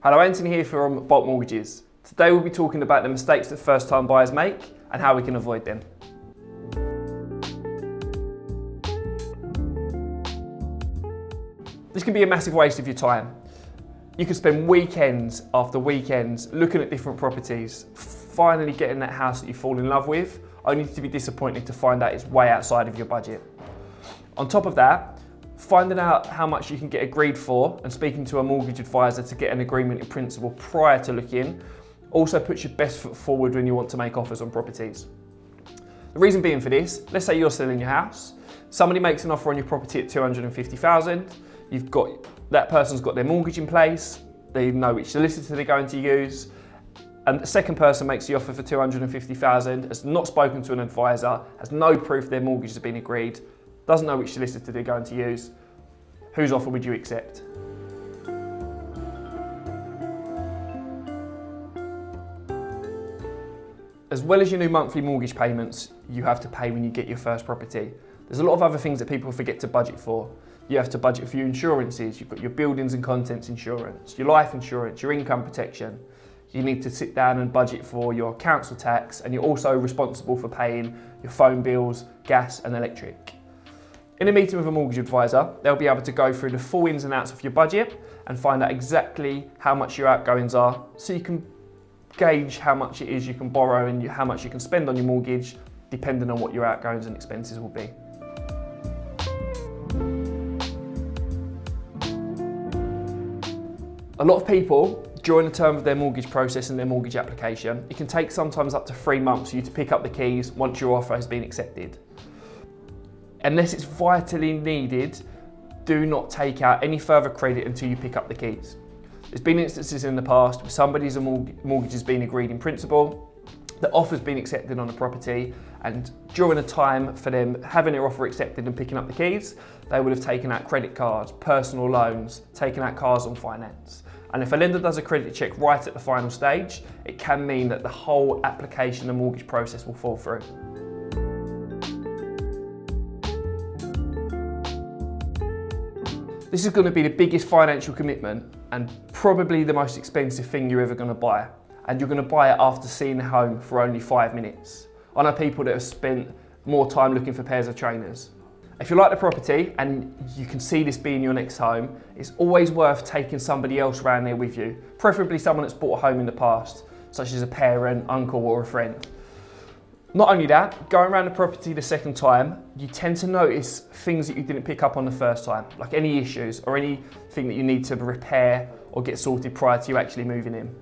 Hello, Anthony here from Bulk Mortgages. Today we'll be talking about the mistakes that first-time buyers make and how we can avoid them. This can be a massive waste of your time. You could spend weekends after weekends looking at different properties, finally getting that house that you fall in love with, only to be disappointed to find out it's way outside of your budget. On top of that, finding out how much you can get agreed for and speaking to a mortgage advisor to get an agreement in principle prior to looking also puts your best foot forward when you want to make offers on properties. The reason being for this, let's say you're selling your house, somebody makes an offer on your property at 250,000, that person's got their mortgage in place, they know which solicitor they're going to use, and the second person makes the offer for 250,000, has not spoken to an advisor, has no proof their mortgage has been agreed, doesn't know which solicitor they're going to use. Whose offer would you accept? As well as your new monthly mortgage payments you have to pay when you get your first property, there's a lot of other things that people forget to budget for. You have to budget for your insurances. You've got your buildings and contents insurance, your life insurance, your income protection. You need to sit down and budget for your council tax, and you're also responsible for paying your phone bills, gas and electric. In a meeting with a mortgage advisor, they'll be able to go through the full ins and outs of your budget and find out exactly how much your outgoings are, so you can gauge how much it is you can borrow and how much you can spend on your mortgage, depending on what your outgoings and expenses will be. A lot of people, during the term of their mortgage process and their mortgage application, it can take sometimes up to 3 months for you to pick up the keys once your offer has been accepted. Unless it's vitally needed, do not take out any further credit until you pick up the keys. There's been instances in the past where somebody's mortgage has been agreed in principle, the offer's been accepted on a property, and during the time for them having their offer accepted and picking up the keys, they would have taken out credit cards, personal loans, taken out cars on finance. And if a lender does a credit check right at the final stage, it can mean that the whole application and mortgage process will fall through. This is going to be the biggest financial commitment and probably the most expensive thing you're ever going to buy. And you're going to buy it after seeing the home for only 5 minutes. I know people that have spent more time looking for pairs of trainers. If you like the property and you can see this being your next home, it's always worth taking somebody else around there with you, preferably someone that's bought a home in the past, such as a parent, uncle or a friend. Not only that, going around the property the second time, you tend to notice things that you didn't pick up on the first time, like any issues or anything that you need to repair or get sorted prior to you actually moving in.